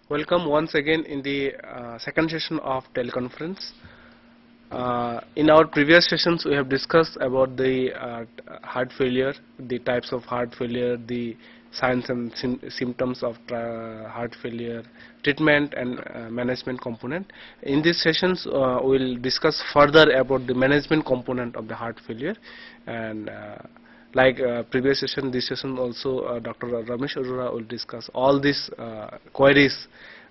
Welcome once again in the second session of teleconference. In our previous sessions, we have discussed about the heart failure, the types of heart failure, the signs and symptoms of heart failure, treatment and management component. In these sessions, we will discuss further about the management component of the heart failure, and like previous session, this session also Dr. Ramesh Arora will discuss all these queries,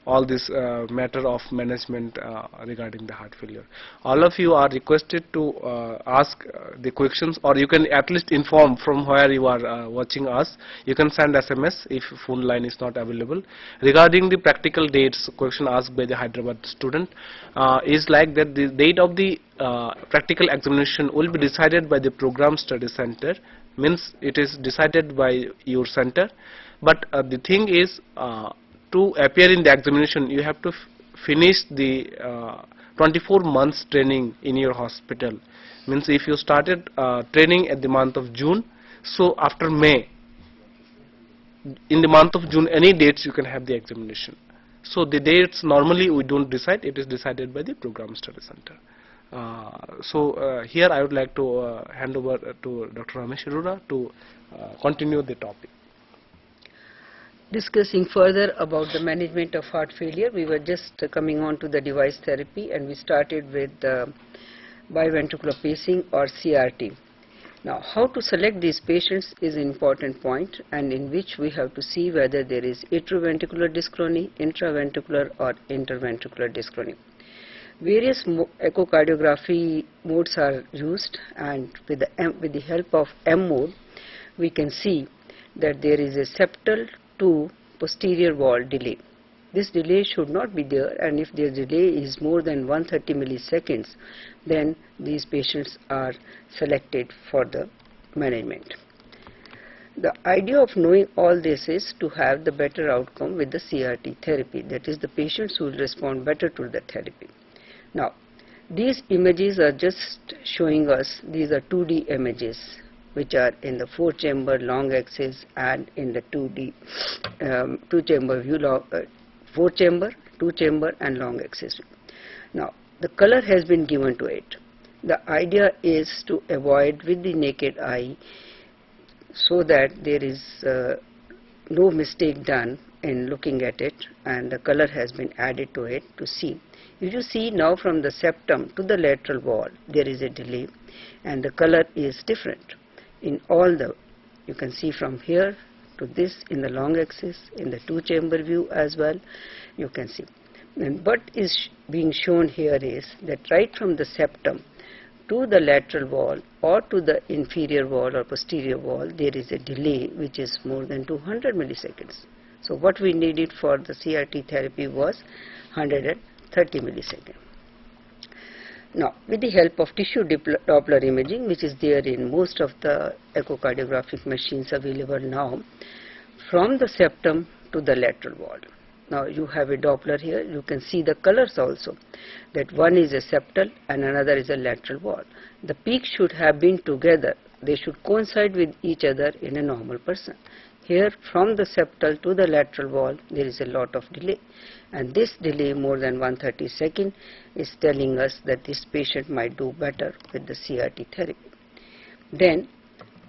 all this matter of management regarding the heart failure. All of you are requested to ask the questions, or you can at least inform from where you are watching us. You can send SMS if phone line is not available. Regarding the practical dates, question asked by the Hyderabad student is like that the date of the practical examination will be decided by the program study center, means it is decided by your center, but the thing is to appear in the examination you have to finish the 24 months training in your hospital. Means if you started training at the month of June, so after May, in the month of June, any dates you can have the examination. So the dates normally we don't decide, it is decided by the program study center. Here I would like to hand over to Dr. Ramesh Arora to continue the topic. Discussing further about the management of heart failure, we were just coming on to the device therapy, and we started with biventricular pacing or CRT. Now, how to select these patients is an important point, and in which we have to see whether there is atrioventricular dyschrony, intraventricular or interventricular dyschrony. Various echocardiography modes are used, and with the help of M mode, we can see that there is a septal to posterior wall delay. This delay should not be there, and if the delay is more than 130 milliseconds, then these patients are selected for the management. The idea of knowing all this is to have the better outcome with the CRT therapy, that is, the patients will respond better to the therapy. Now, these images are just showing us, these are 2D images which are in the 4-chamber long axis and in the 2D 2-chamber view, 4-chamber, 2-chamber and long axis. Now, the color has been given to it. The idea is to avoid with the naked eye, so that there is no mistake done in looking at it, and the color has been added to it to see. If you see now, from the septum to the lateral wall, there is a delay, and the color is different in all the, you can see from here to this in the long axis, in the 2-chamber view as well, you can see. And what is being shown here is that right from the septum to the lateral wall or to the inferior wall or posterior wall, there is a delay which is more than 200 milliseconds. So what we needed for the CRT therapy was 130 milliseconds. Now, with the help of tissue Doppler imaging, which is there in most of the echocardiographic machines available now, from the septum to the lateral wall. Now, you have a Doppler here, you can see the colors also, that one is a septal and another is a lateral wall. The peaks should have been together, they should coincide with each other in a normal person. Here, from the septal to the lateral wall, there is a lot of delay, and this delay more than 130 seconds is telling us that this patient might do better with the CRT therapy. Then,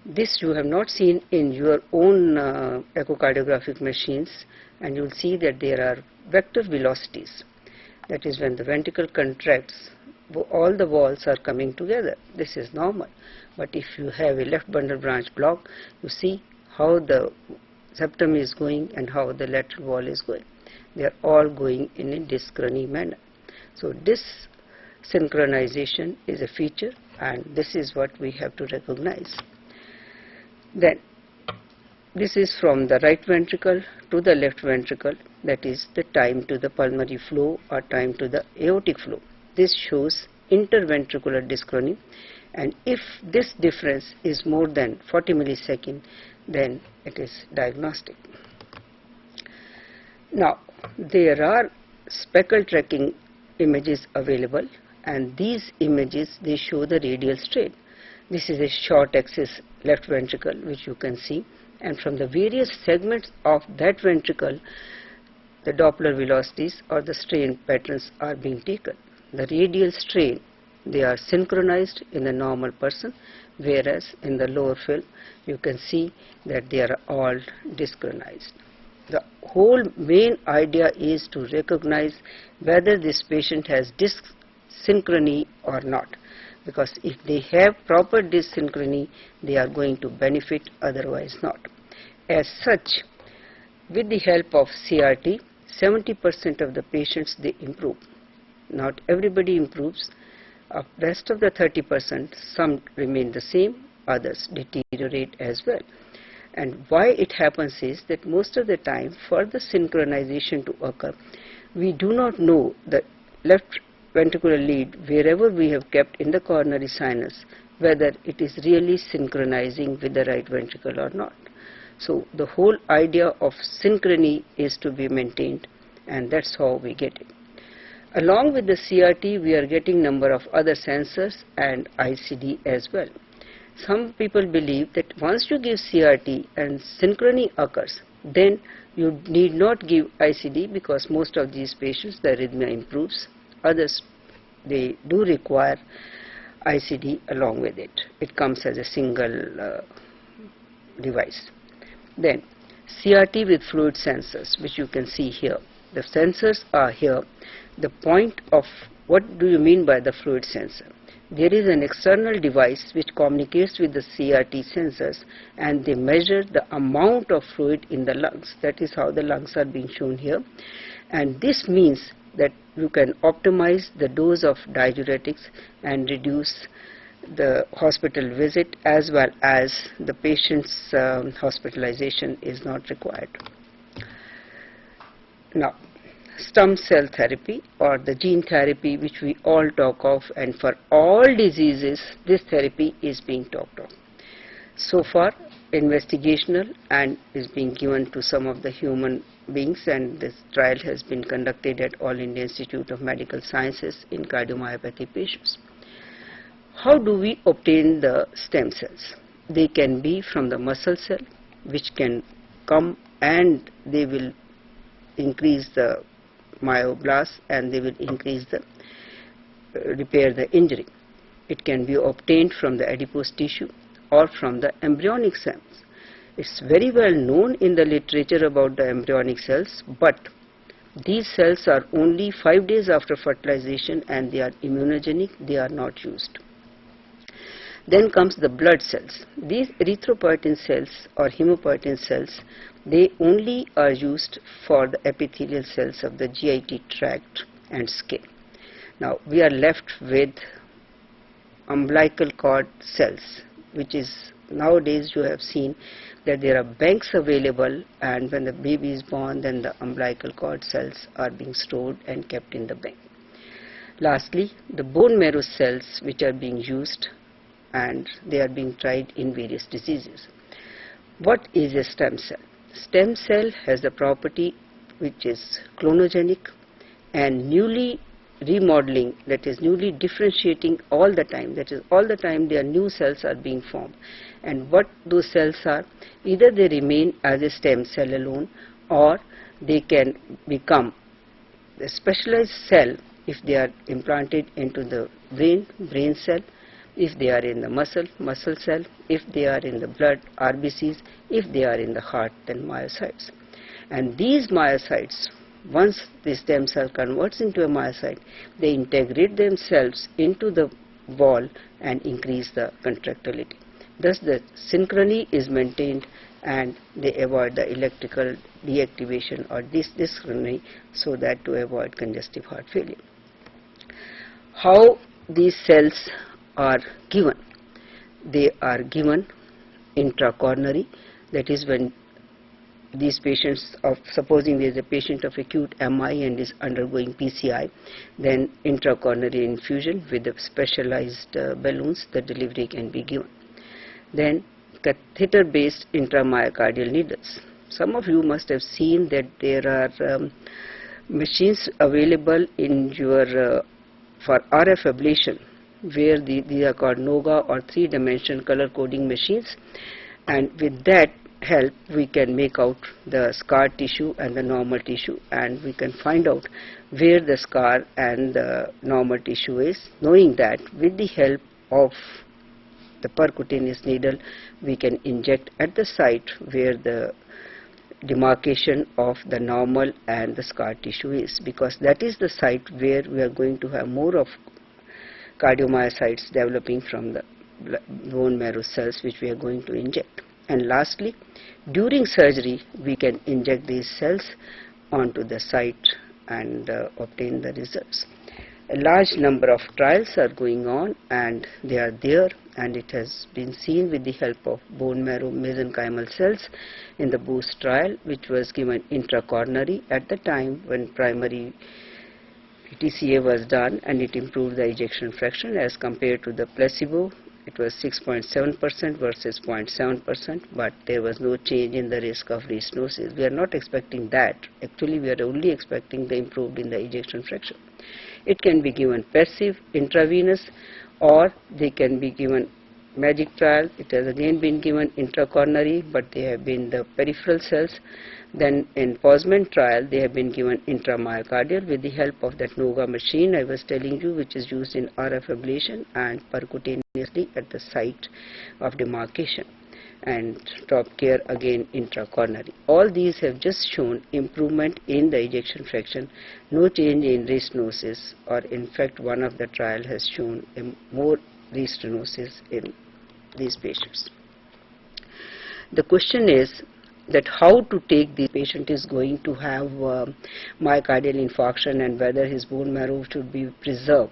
this you have not seen in your own echocardiographic machines, and you will see that there are vector velocities. That is, when the ventricle contracts, all the walls are coming together. This is normal. But if you have a left bundle branch block, you see how the septum is going and how the lateral wall is going. They are all going in a dyschrony manner. So this synchronization is a feature, and this is what we have to recognize. Then this is from the right ventricle to the left ventricle, that is the time to the pulmonary flow or time to the aortic flow. This shows interventricular dyschrony, and if this difference is more than 40 milliseconds, then it is diagnostic. Now, there are speckle tracking images available, and these images, they show the radial strain. This is a short axis left ventricle which you can see, and from the various segments of that ventricle, the Doppler velocities or the strain patterns are being taken. The radial strain, they are synchronized in the normal person, whereas in the lower film you can see that they are all desynchronized. The whole main idea is to recognize whether this patient has synchrony or not, because if they have proper synchrony, they are going to benefit, otherwise not. As such, with the help of CRT, 70% of the patients, they improve. Not everybody improves. Of rest of the 30%, some remain the same, others deteriorate as well. And why it happens is that most of the time, for the synchronization to occur, we do not know the left ventricular lead, wherever we have kept in the coronary sinus, whether it is really synchronizing with the right ventricle or not. So the whole idea of synchrony is to be maintained, and that's how we get it. Along with the CRT, we are getting number of other sensors and ICD as well. Some people believe that once you give CRT and synchrony occurs, then you need not give ICD, because most of these patients, the arrhythmia improves. Others, they do require ICD along with it. It comes as a single device. Then CRT with fluid sensors, which you can see here. The sensors are here. The point of what do you mean by the fluid sensor? There is an external device which communicates with the CRT sensors, and they measure the amount of fluid in the lungs. That is how the lungs are being shown here. And this means that you can optimize the dose of diuretics and reduce the hospital visit, as well as the patient's hospitalization is not required. Now, stem cell therapy or the gene therapy, which we all talk of, and for all diseases this therapy is being talked of. So far investigational and is being given to some of the human beings, and this trial has been conducted at All India Institute of Medical Sciences in cardiomyopathy patients. How do we obtain the stem cells? They can be from the muscle cell, which can come and they will increase the myoblasts and they will increase the repair the injury. It can be obtained from the adipose tissue or from the embryonic cells. It's very well known in the literature about the embryonic cells, but these cells are only 5 days after fertilization and they are immunogenic, they are not used. Then comes the blood cells. These erythropoietin cells or hemopoietin cells, they only are used for the epithelial cells of the GIT tract and skin. Now we are left with umbilical cord cells, which is nowadays you have seen that there are banks available, and when the baby is born, then the umbilical cord cells are being stored and kept in the bank. Lastly, the bone marrow cells, which are being used and they are being tried in various diseases. What is a stem cell? Stem cell has the property which is clonogenic and newly remodeling, that is newly differentiating all the time, that is all the time their new cells are being formed. And what those cells are, either they remain as a stem cell alone, or they can become a specialized cell if they are implanted into the brain cell, if they are in the muscle cell, if they are in the blood, RBCs, if they are in the heart, then myocytes. And these myocytes, once the stem cell converts into a myocyte, they integrate themselves into the wall and increase the contractility. Thus the synchrony is maintained and they avoid the electrical deactivation or dysynchrony, so that to avoid congestive heart failure. How these cells are given? They are given intracoronary, that is when these patients of, supposing there is a patient of acute MI and is undergoing PCI, then intracoronary infusion with the specialized balloons, the delivery can be given. Then catheter based intramyocardial needles. Some of you must have seen that there are machines available in your for RF ablation, where these are called NOGA or 3-dimensional color coding machines, and with that help we can make out the scar tissue and the normal tissue, and we can find out where the scar and the normal tissue is, knowing that with the help of the percutaneous needle we can inject at the site where the demarcation of the normal and the scar tissue is, because that is the site where we are going to have more of cardiomyocytes developing from the bone marrow cells which we are going to inject. And lastly, during surgery we can inject these cells onto the site and obtain the results. A large number of trials are going on and they are there, and it has been seen with the help of bone marrow mesenchymal cells in the BOOST trial, which was given intracoronary at the time when primary TCA was done, and it improved the ejection fraction as compared to the placebo. It was 6.7% versus 0.7%, but there was no change in the risk of restenosis. We are not expecting that. Actually, we are only expecting the improved in the ejection fraction. It can be given passive, intravenous, or they can be given MAGIC trial. It has again been given intracoronary, but they have been the peripheral cells. Then in POSMEN trial, they have been given intramyocardial with the help of that NOVA machine I was telling you, which is used in RF ablation, and percutaneously at the site of demarcation, and top care again intracoronary. All these have just shown improvement in the ejection fraction, no change in restenosis, or in fact one of the trial has shown more restenosis in these patients. The question is that how to take the patient is going to have myocardial infarction and whether his bone marrow should be preserved.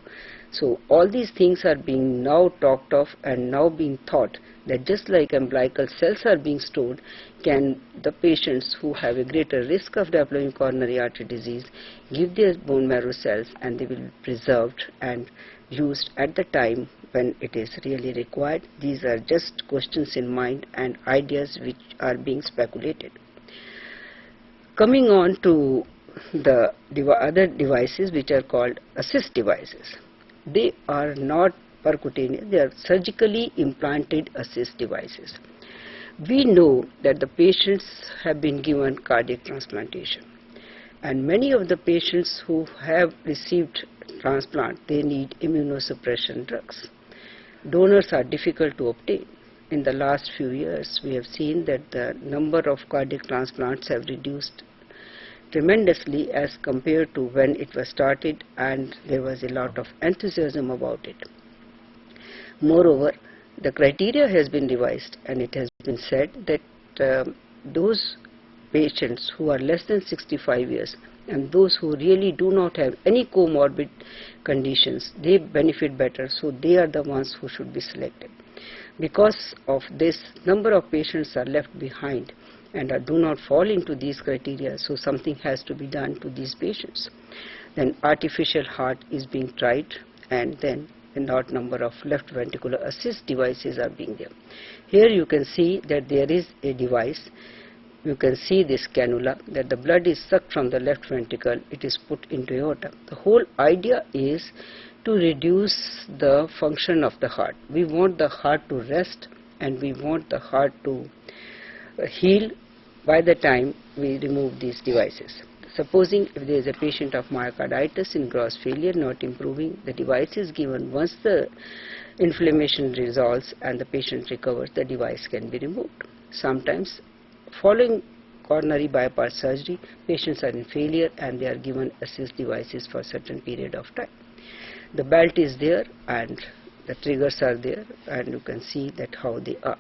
So all these things are being now talked of and now being thought that just like umbilical cells are being stored, can the patients who have a greater risk of developing coronary artery disease give their bone marrow cells, and they will be preserved and used at the time when it is really required. These are just questions in mind and ideas which are being speculated. Coming on to the other devices which are called assist devices. They are not percutaneous, they are surgically implanted assist devices. We know that the patients have been given cardiac transplantation, and many of the patients who have received transplant, they need immunosuppression drugs. Donors are difficult to obtain. In the last few years, we have seen that the number of cardiac transplants have reduced tremendously as compared to when it was started, and there was a lot of enthusiasm about it. Moreover, the criteria has been revised, and it has been said that those patients who are less than 65 years and those who really do not have any comorbid conditions, they benefit better, so they are the ones who should be selected. Because of this, number of patients are left behind and do not fall into these criteria, so something has to be done to these patients. Then artificial heart is being tried, and then a large number of left ventricular assist devices are being there. Here you can see that there is a device. You can see this cannula, that the blood is sucked from the left ventricle, it is put into aorta. The whole idea is to reduce the function of the heart. We want the heart to rest, and we want the heart to heal by the time we remove these devices. Supposing if there is a patient of myocarditis in gross failure not improving, the device is given. Once the inflammation resolves and the patient recovers, the device can be removed. Sometimes following coronary bypass surgery, patients are in failure and they are given assist devices for a certain period of time. The belt is there and the triggers are there, and you can see that how they are.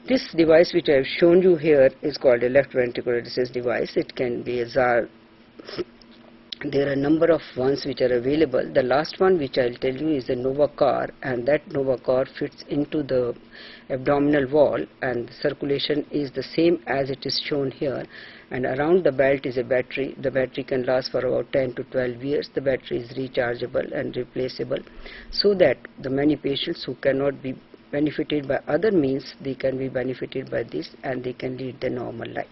This device which I have shown you here is called a left ventricular assist device. It can be a ZAR. There are a number of ones which are available. The last one which I will tell you is the NovaCar, and that NovaCar fits into the abdominal wall, and the circulation is the same as it is shown here, and around the belt is a battery. The battery can last for about 10 to 12 years. The battery is rechargeable and replaceable, so that the many patients who cannot be benefited by other means, they can be benefited by this and they can lead the normal life.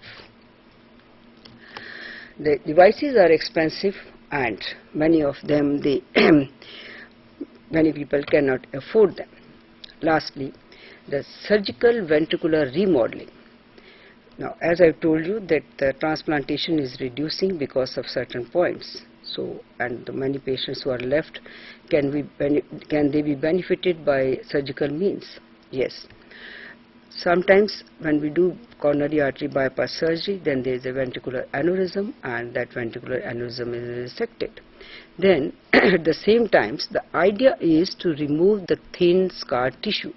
The devices are expensive, and many of them, many people cannot afford them. Lastly, the surgical ventricular remodeling. Now, as I told you that the transplantation is reducing because of certain points. So, and the many patients who are left, can they be benefited by surgical means? Yes. Sometimes when we do coronary artery bypass surgery, then there is a ventricular aneurysm, and that ventricular aneurysm is resected. Then at the same time, the idea is to remove the thin scar tissue.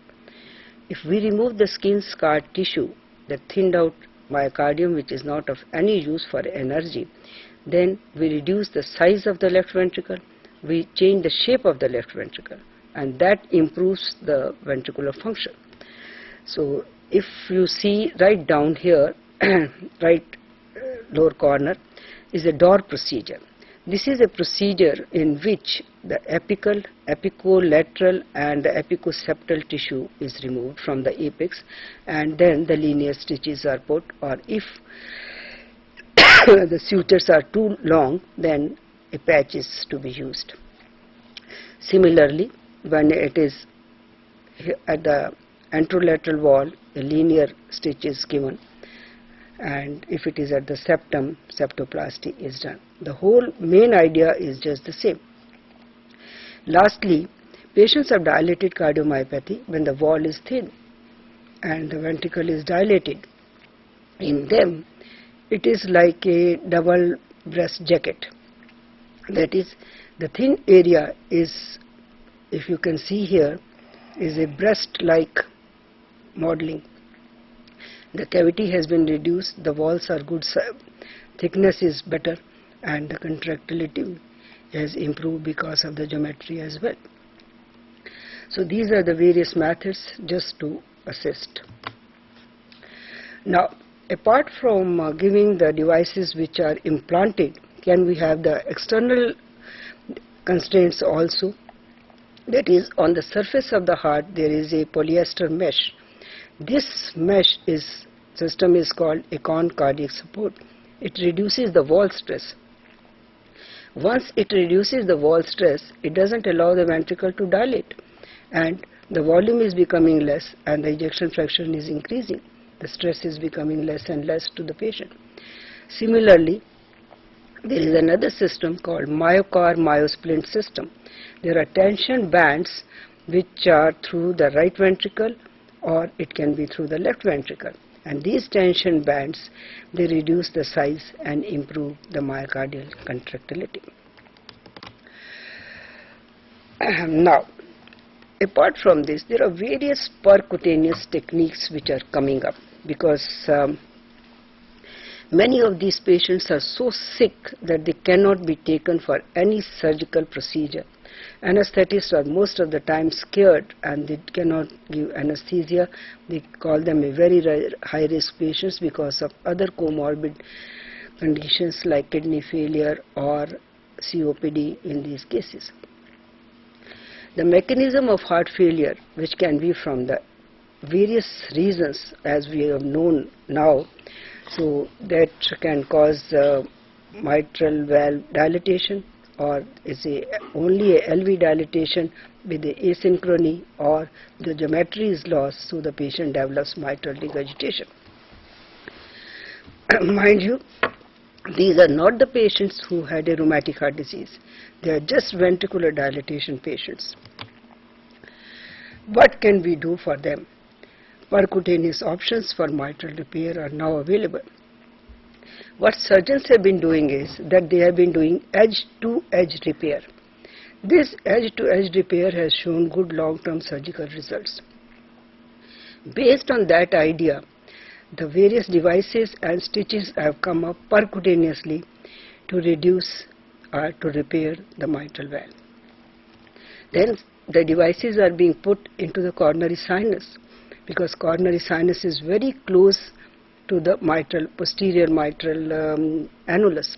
If we remove the skin scar tissue, the thinned out myocardium, which is not of any use for energy, then we reduce the size of the left ventricle, we change the shape of the left ventricle, and that improves the ventricular function. So if you see right down here, right lower corner, is a door procedure. This is a procedure in which the apical, apicolateral and the epicoseptal tissue is removed from the apex, and then the linear stitches are put, or if the sutures are too long, then a patch is to be used. Similarly, when it is at the anterolateral wall, a linear stitch is given, and if it is at the septum, septoplasty is done. The whole main idea is just the same. Lastly, patients have dilated cardiomyopathy when the wall is thin and the ventricle is dilated. In them, it is like a double breast jacket. That is, the thin area is, if you can see here, is a breast-like modeling. The cavity has been reduced, the walls are good, thickness is better, and the contractility has improved because of the geometry as well. So these are the various methods just to assist. Now, apart from giving the devices which are implanted, can we have the external constraints also? That is, on the surface of the heart there is a polyester mesh. This mesh system is called Econ cardiac support. It reduces the wall stress. Once it reduces the wall stress, it doesn't allow the ventricle to dilate, and the volume is becoming less and the ejection fraction is increasing. The stress is becoming less and less to the patient. Similarly, there is another system called myocar myosplint system. There are tension bands which are through the right ventricle, or it can be through the left ventricle. And these tension bands, they reduce the size and improve the myocardial contractility. Now, apart from this, there are various percutaneous techniques which are coming up, because many of these patients are so sick that they cannot be taken for any surgical procedure. Anesthetists are most of the time scared and they cannot give anesthesia. They call them a very high risk patients because of other comorbid conditions like kidney failure or COPD in these cases. The mechanism of heart failure, which can be from the various reasons as we have known now, so that can cause mitral valve dilatation, or is only a LV dilatation with the asynchrony, or the geometry is lost, so the patient develops mitral regurgitation. Mind you, these are not the patients who had a rheumatic heart disease. They are just ventricular dilatation patients. What can we do for them? Percutaneous options for mitral repair are now available. What surgeons have been doing is that they have been doing edge-to-edge repair. This edge-to-edge repair has shown good long-term surgical results. Based on that idea, the various devices and stitches have come up percutaneously to reduce or to repair the mitral valve. Then the devices are being put into the coronary sinus, because coronary sinus is very close to the posterior mitral annulus.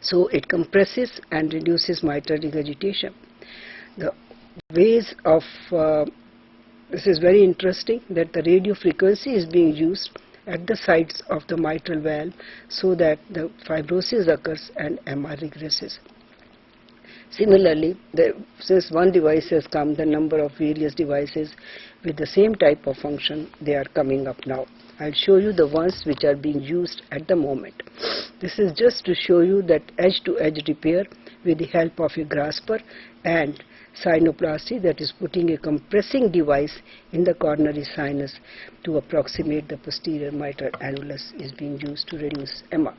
So it compresses and reduces mitral regurgitation. The ways of, this is very interesting, that the radio frequency is being used at the sides of the mitral valve so that the fibrosis occurs and MR regresses. Similarly, since one device has come, the number of various devices with the same type of function, they are coming up now. I'll show you the ones which are being used at the moment. This is just to show you that edge-to-edge repair with the help of a grasper and sinuplasty, that is putting a compressing device in the coronary sinus to approximate the posterior mitral annulus, is being used to reduce MR.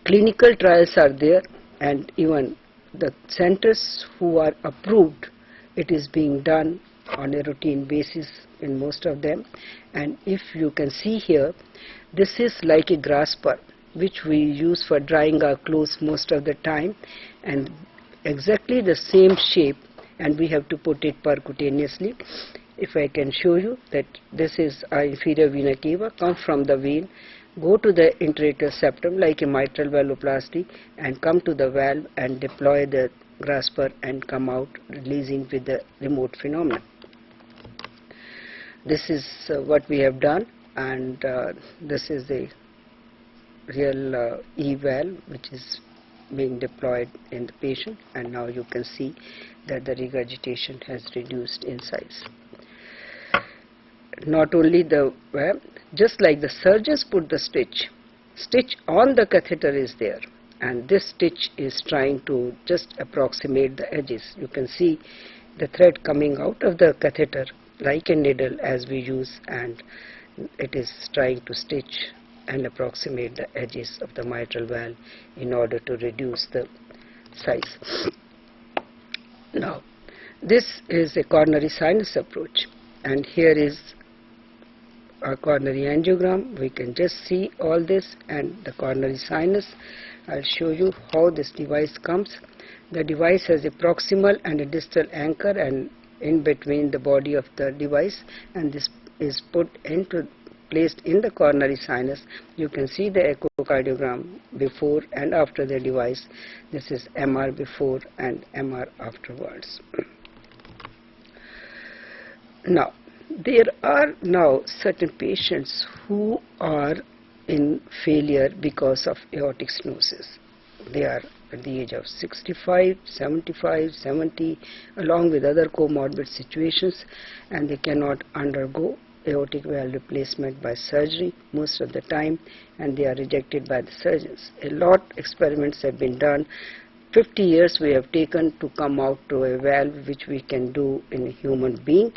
Clinical trials are there, and even the centers who are approved, it is being done on a routine basis in most of them. And if you can see here, this is like a grasper which we use for drying our clothes most of the time, and exactly the same shape, and we have to put it percutaneously. If I can show you that this is our inferior vena cava, come from the vein, go to the intrathecal septum like a mitral valvoplasty, and come to the valve and deploy the grasper and come out, releasing with the remote phenomenon. This is what we have done, and this is the real E-valve which is being deployed in the patient, and now you can see that the regurgitation has reduced in size. Not only the valve, just like the surgeons put the stitch on the catheter is there, and this stitch is trying to just approximate the edges. You can see the thread coming out of the catheter like a needle as we use, and it is trying to stitch and approximate the edges of the mitral valve in order to reduce the size. Now, this is a coronary sinus approach, and here is a coronary angiogram. We can just see all this and the coronary sinus. I'll show you how this device comes. The device has a proximal and a distal anchor, and in between the body of the device, and this is placed in the coronary sinus. You can see the echocardiogram before and after the device. This is MR before and MR afterwards. Now, there are now certain patients who are in failure because of aortic stenosis. They are at the age of 65, 75, 70, along with other comorbid situations, and they cannot undergo aortic valve replacement by surgery most of the time, and they are rejected by the surgeons. A lot of experiments have been done. 50 years we have taken to come out to a valve which we can do in a human being,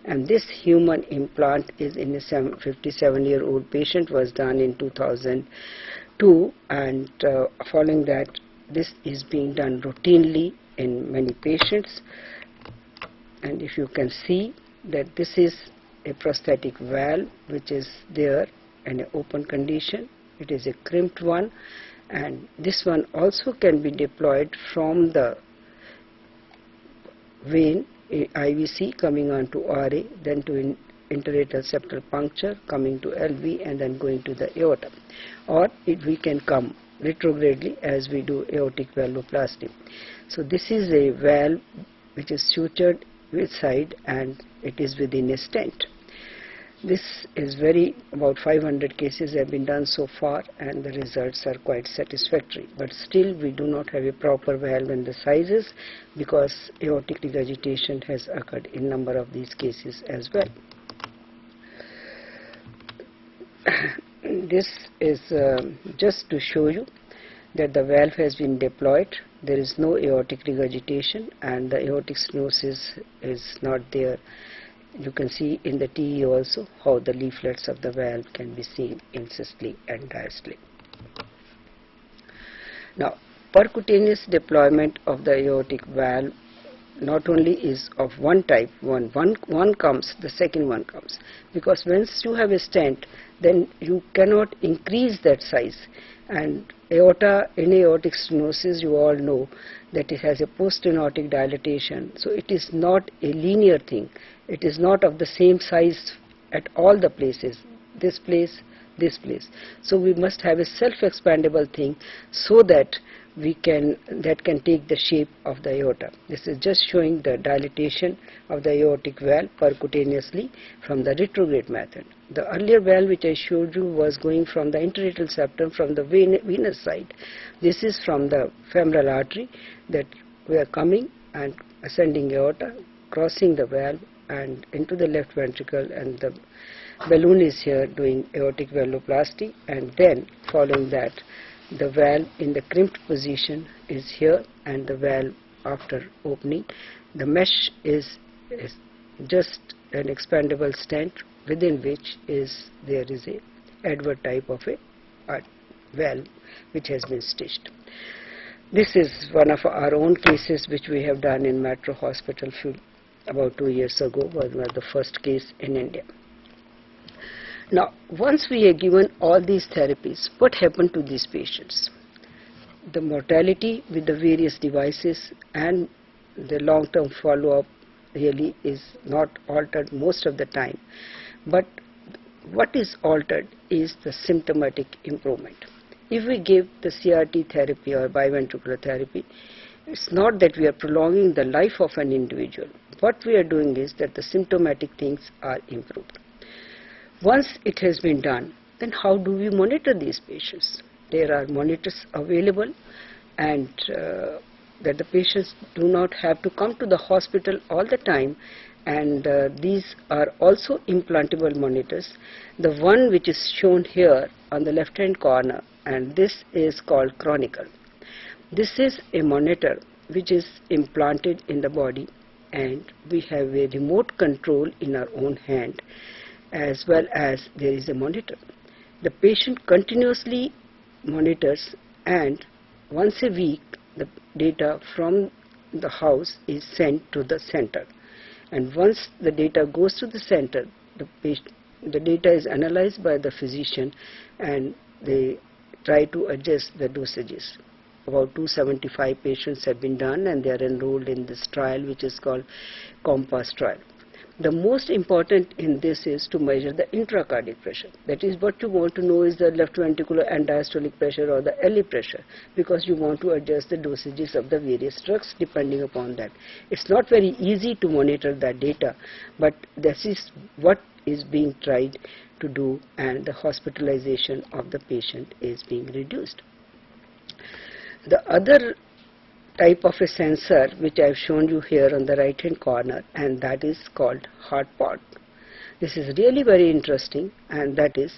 and this human implant is in a 57-year-old patient, was done in 2002, and following that this is being done routinely in many patients. And if you can see that this is a prosthetic valve which is there in an open condition, it is a crimped one, and this one also can be deployed from the vein IVC coming on to RA, then to interatrial septal puncture, coming to LV, and then going to the aorta. Or we can come retrogradely as we do aortic valvoplasty. So this is a valve which is sutured with side, and it is within a stent. This is about 500 cases have been done so far, and the results are quite satisfactory. But still we do not have a proper valve in the sizes, because aortic regurgitation has occurred in number of these cases as well. This is just to show you that the valve has been deployed. There is no aortic regurgitation, and the aortic stenosis is not there. You can see in the TE also how the leaflets of the valve can be seen in systole and diastole. Now, percutaneous deployment of the aortic valve not only is of one type, one comes, the second one comes. Because once you have a stent, then you cannot increase that size. And aorta, in aortic stenosis, you all know that it has a post-stenotic dilatation. So it is not a linear thing. It is not of the same size at all the places, this place, this place. So we must have a self-expandable thing so that that can take the shape of the aorta. This is just showing the dilatation of the aortic valve percutaneously from the retrograde method. The earlier valve which I showed you was going from the interatrial septum, from the venous side. This is from the femoral artery that we are coming and ascending aorta, crossing the valve and into the left ventricle, and the balloon is here doing aortic valvuloplasty, and then following that the valve in the crimped position is here, and the valve after opening. The mesh is just an expandable stent within which there is a Edward type of a valve which has been stitched. This is one of our own cases which we have done in Metro Hospital about 2 years ago, was the first case in India. Now, once we are given all these therapies, what happened to these patients? The mortality with the various devices and the long-term follow-up really is not altered most of the time. But what is altered is the symptomatic improvement. If we give the CRT therapy or biventricular therapy, it's not that we are prolonging the life of an individual. What we are doing is that the symptomatic things are improved. Once it has been done, then how do we monitor these patients? There are monitors available, and that the patients do not have to come to the hospital all the time, and these are also implantable monitors. The one which is shown here on the left hand corner, and this is called Chronicle. This is a monitor which is implanted in the body, and we have a remote control in our own hand, as well as there is a monitor. The patient continuously monitors, and once a week the data from the house is sent to the center, and once the data goes to the center, the data is analyzed by the physician, and they try to adjust the dosages. About 275 patients have been done, and they are enrolled in this trial which is called COMPASS trial. The most important in this is to measure the intracardiac pressure. That is, what you want to know is the left ventricular and diastolic pressure or the LV pressure, because you want to adjust the dosages of the various drugs depending upon that. It's not very easy to monitor that data, but this is what is being tried to do, and the hospitalization of the patient is being reduced. The other type of a sensor which I have shown you here on the right hand corner, and that is called heart pod. This is really very interesting, and that is,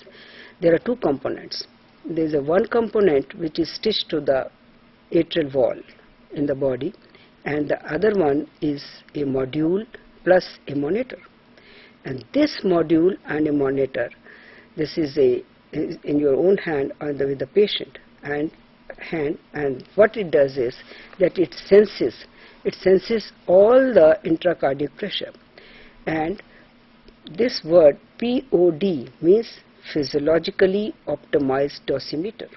there are two components. There is a one component which is stitched to the atrial wall in the body, and the other one is a module plus a monitor. And this module and a monitor, this is in your own hand with the patient and what it does is that it senses all the intracardiac pressure. And this word POD means physiologically optimized dosimeter.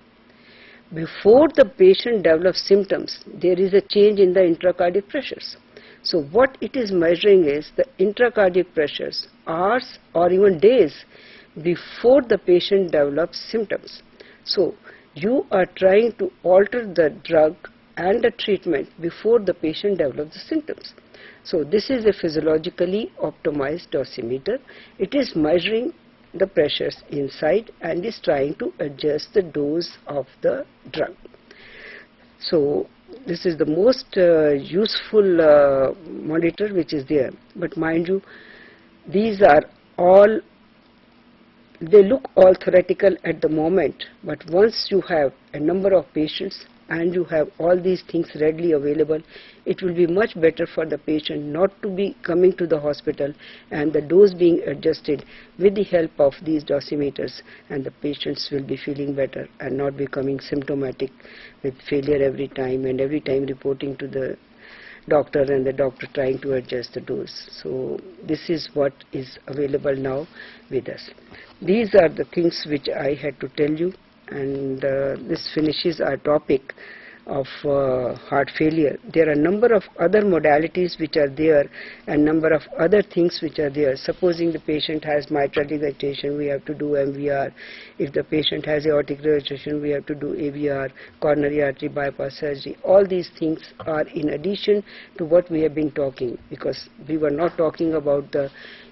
Before the patient develops symptoms, there is a change in the intracardiac pressures. So what it is measuring is the intracardiac pressures hours or even days before the patient develops symptoms. So you are trying to alter the drug and the treatment before the patient develops the symptoms. So this is a physiologically optimized dosimeter. It is measuring the pressures inside and is trying to adjust the dose of the drug. So this is the most useful monitor which is there. But mind you, these are all, they look all theoretical at the moment, but once you have a number of patients and you have all these things readily available, it will be much better for the patient not to be coming to the hospital and the dose being adjusted with the help of these dosimeters, and the patients will be feeling better and not becoming symptomatic with failure every time and every time reporting to the doctor and the doctor trying to adjust the dose. So this is what is available now with us. These are the things which I had to tell you, and this finishes our topic of heart failure. There are a number of other modalities which are there and number of other things which are there. Supposing the patient has mitral regurgitation, we have to do MVR. If the patient has aortic regurgitation, we have to do AVR, coronary artery bypass surgery. All these things are in addition to what we have been talking, because we were not talking about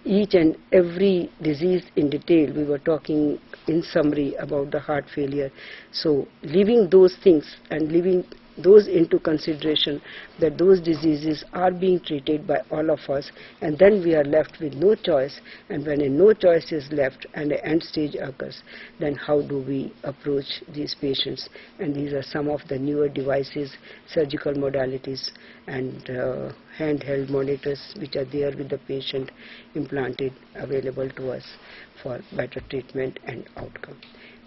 each and every disease in detail. We were talking in summary about the heart failure. So leaving those things and leaving those into consideration, that those diseases are being treated by all of us, and then we are left with no choice. And when a no choice is left and an end stage occurs, then how do we approach these patients? And these are some of the newer devices, surgical modalities, and handheld monitors which are there with the patient, implanted, available to us for better treatment and outcome.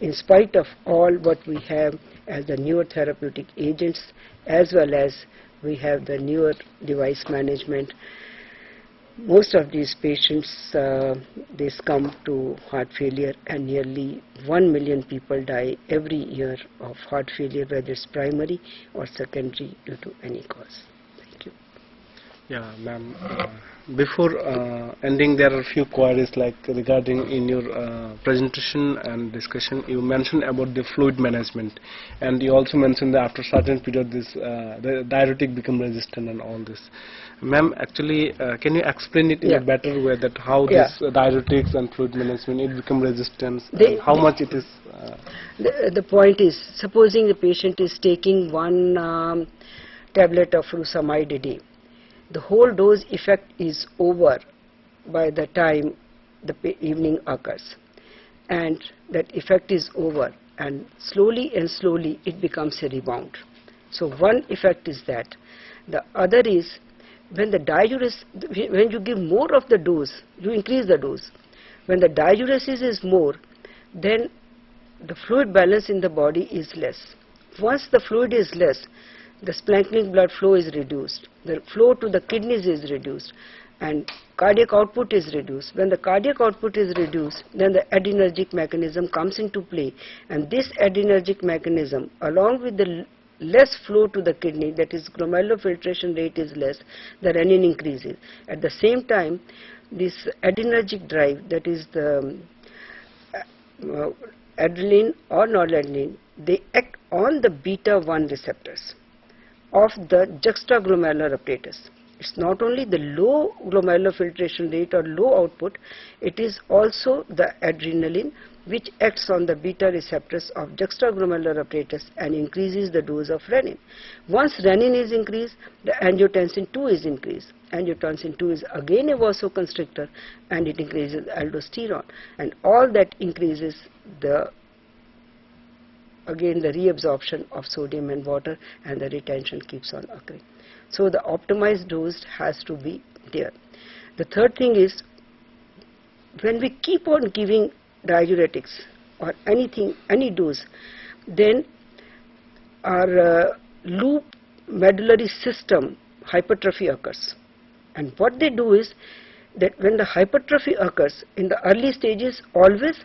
In spite of all what we have as the newer therapeutic agents, as well as we have the newer device management, most of these patients, they succumb to heart failure, and nearly 1 million people die every year of heart failure, whether it's primary or secondary due to any cause. Thank you. Yeah, ma'am. Before ending, there are a few queries like regarding in your presentation and discussion. You mentioned about the fluid management, and you also mentioned that after certain period, the diuretic become resistant and all this. Ma'am, actually, can you explain it in a better way that how this diuretics and fluid management it become resistant, and how much it is? The point is, supposing the patient is taking one tablet of furosemide a day, the whole dose effect is over by the time the evening occurs, and that effect is over, and slowly it becomes a rebound. So one effect is that. The other is when the diuresis, when you give more of the dose, you increase the dose. When the diuresis is more, then the fluid balance in the body is less. Once the fluid is less, the splanchnic blood flow is reduced, the flow to the kidneys is reduced, and cardiac output is reduced. When the cardiac output is reduced, then the adrenergic mechanism comes into play, and this adrenergic mechanism, along with the less flow to the kidney, that is glomerular filtration rate is less, the renin increases. At the same time, this adrenergic drive, that is the adrenaline or noradrenaline, they act on the beta-1 receptors of the juxtaglomerular apparatus. It's not only the low glomerular filtration rate or low output, it is also the adrenaline which acts on the beta receptors of juxtaglomerular apparatus and increases the dose of renin. Once renin is increased, the angiotensin II is increased. Angiotensin II is again a vasoconstrictor, and it increases aldosterone, and all that increases the again the reabsorption of sodium and water, and the retention keeps on occurring. So the optimized dose has to be there. The third thing is, when we keep on giving diuretics or anything, any dose, then our loop medullary system hypertrophy occurs. And what they do is that when the hypertrophy occurs in the early stages, always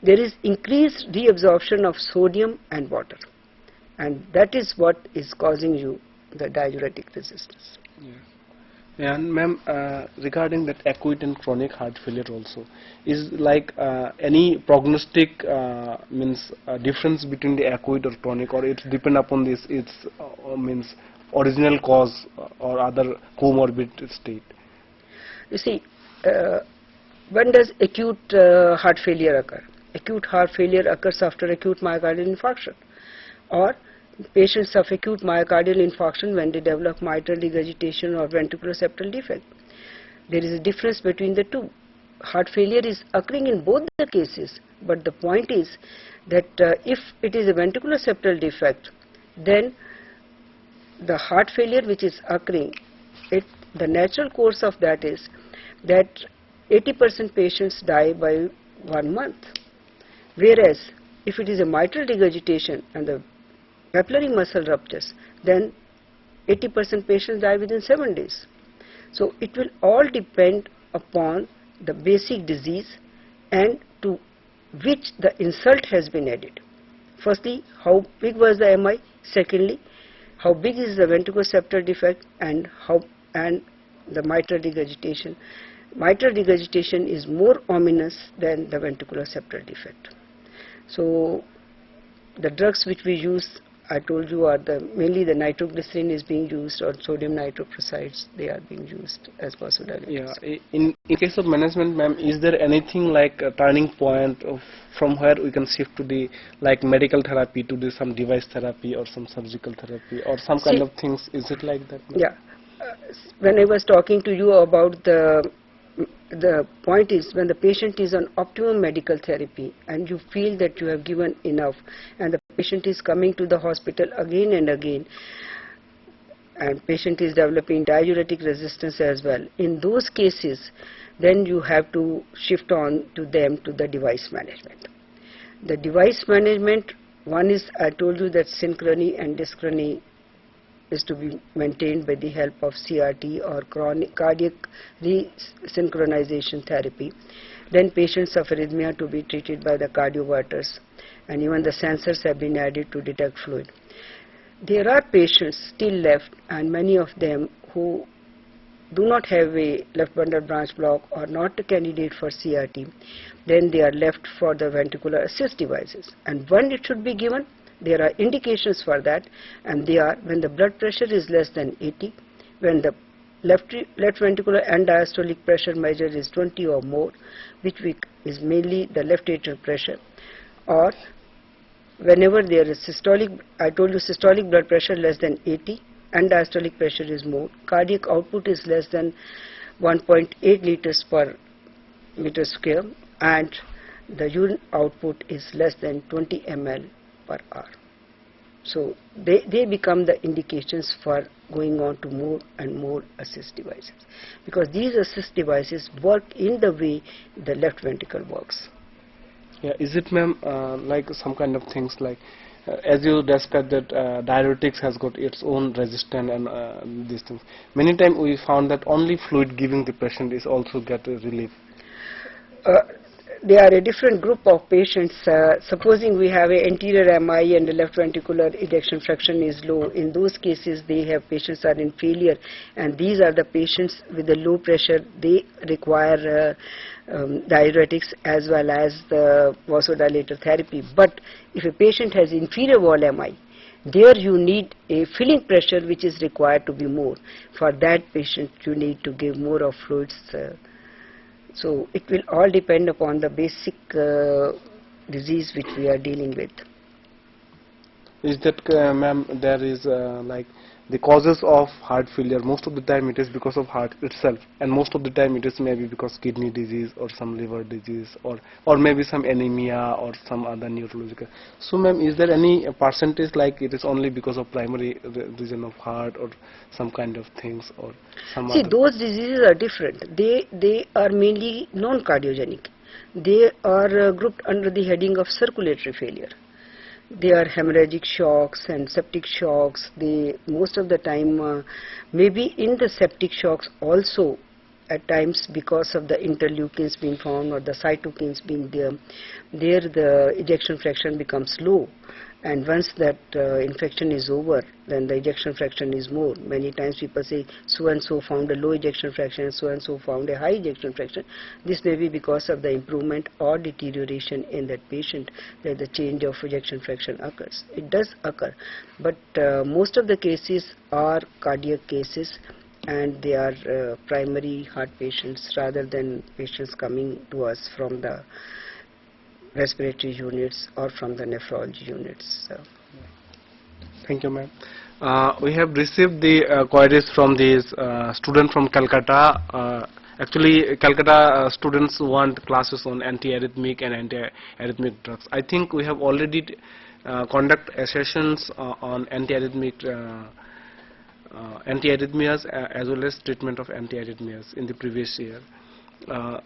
there is increased reabsorption of sodium and water, and that is what is causing you the diuretic resistance. Yeah. And ma'am, regarding that acute and chronic heart failure also, is like any prognostic means difference between the acute or chronic, or it depend upon this its means original cause or other comorbid state? You see, when does acute heart failure occur? Acute heart failure occurs after acute myocardial infarction, or patients of acute myocardial infarction when they develop mitral regurgitation or ventricular septal defect. There is a difference between the two. Heart failure is occurring in both the cases, but the point is that if it is a ventricular septal defect, then the heart failure which is occurring, the natural course of that is that 80% patients die by 1 month. Whereas if it is a mitral regurgitation and the papillary muscle ruptures, then 80% patients die within 7 days. So it will all depend upon the basic disease and to which the insult has been added. Firstly, how big was the MI? Secondly, how big is the ventricoseptal defect, and the mitral regurgitation. Mitral regurgitation is more ominous than the ventricular septal defect. So the drugs which we use I told you are mainly the nitroglycerin is being used, or sodium nitroprusides, they are being used as Yeah. vasodilators. In case of management, ma'am, is there anything like a turning point of from where we can shift to the like medical therapy to do some device therapy or some surgical therapy or some kind See, of things? Is it like that, ma'am? yeah, when I was talking to you about the point is when the patient is on optimum medical therapy and you feel that you have given enough and the patient is coming to the hospital again and again, and patient is developing diuretic resistance as well. In those cases, then you have to shift on to them to the device management. The device management, one is I told you that synchrony and dyschrony is to be maintained by the help of CRT or chronic cardiac resynchronization therapy. Then patients of arrhythmia to be treated by the cardioverters, and even the sensors have been added to detect fluid. There are patients still left, and many of them who do not have a left bundle branch block or not a candidate for CRT, then they are left for the ventricular assist devices. And when it should be given, there are indications for that, and they are when the blood pressure is less than 80, when the left ventricular end diastolic pressure measure is 20 or more, which is mainly the left atrial pressure, or whenever there is systolic, I told you systolic blood pressure less than 80 and diastolic pressure is more, cardiac output is less than 1.8 liters per meter square, and the urine output is less than 20 ml per hour. So they become the indications for going on to more and more assist devices, because these assist devices work in the way the left ventricle works. Yeah, is it, ma'am, like some kind of things like, as you described that diuretics has got its own resistance and these things. Many times we found that only fluid giving the patient is also get a relief. Uh, they are a different group of patients. Supposing we have a anterior MI and the left ventricular ejection fraction is low, in those cases they have patients are in failure, and these are the patients with the low pressure. They require diuretics as well as the vasodilator therapy. But if a patient has inferior wall MI, there you need a filling pressure which is required to be more. For that patient you need to give more of fluids. So it will all depend upon the basic disease which we are dealing with. Is that, ma'am, there is like the causes of heart failure, most of the time it is because of heart itself, and most of the time it is maybe because kidney disease or some liver disease or maybe some anemia or some other neurological. So, ma'am, is there any percentage like it is only because of primary reason of heart or some kind of things or some See, other? those diseases are different. They are mainly non-cardiogenic. They are grouped under the heading of circulatory failure. They are hemorrhagic shocks and septic shocks. They most of the time maybe in the septic shocks also at times because of the interleukins being found or the cytokines being there the ejection fraction becomes low, and once that infection is over, then the ejection fraction is more. Many times people say so and so found a low ejection fraction, so and so found a high ejection fraction. This may be because of the improvement or deterioration in that patient that the change of ejection fraction occurs. It does occur, but most of the cases are cardiac cases, and they are primary heart patients rather than patients coming to us from the respiratory units or from the nephrology units. So. Thank you, ma'am. We have received the queries from these student from Calcutta. Actually, Calcutta students want classes on anti-arrhythmic and anti-arrhythmic drugs. I think we have already conduct sessions on anti-arrhythmias as well as treatment of anti-arrhythmias in the previous year.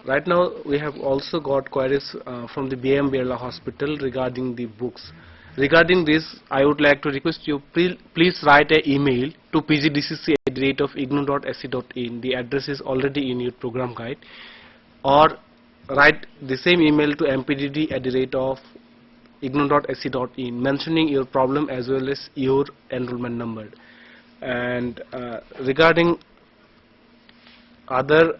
Right now, we have also got queries from the BM Birla Hospital regarding the books. Regarding this, I would like to request you, please write an email to pgdcc@ignu.ac.in. The address is already in your program guide. Or write the same email to mpdd@ignu.ac.in mentioning your problem as well as your enrollment number. And regarding other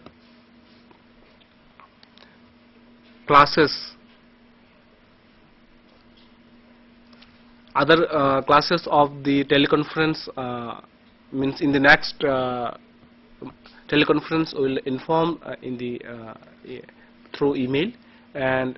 classes, other classes of the teleconference, means in the next teleconference we will inform in the through email. And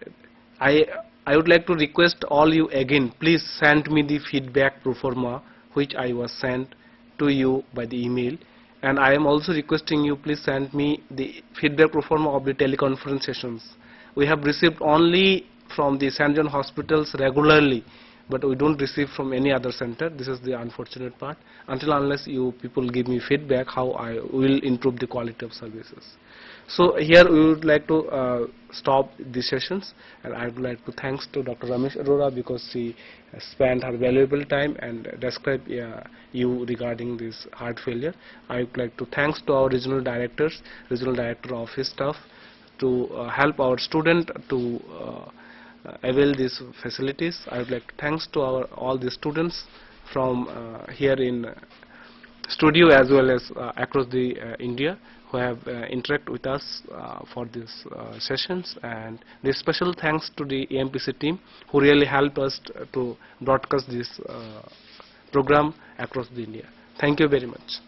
I I would like to request all you again, please send me the feedback pro forma which I was sent to you by the email. And I am also requesting you, please send me the feedback pro forma of the teleconference sessions. We have received only from the St. John hospitals regularly, but we don't receive from any other center. This is the unfortunate part. Until unless you people give me feedback, how I will improve the quality of services. So here we would like to stop these sessions, and I would like to thanks to Dr. Ramesh Arora because she spent her valuable time and described you regarding this heart failure. I would like to thanks to our regional directors, regional director office staff, to help our student to avail these facilities. I would like to thanks to our all the students from here in studio as well as across the India who have interact with us for these sessions. And this special thanks to the AMPC team who really helped us to broadcast this program across the India. Thank you very much.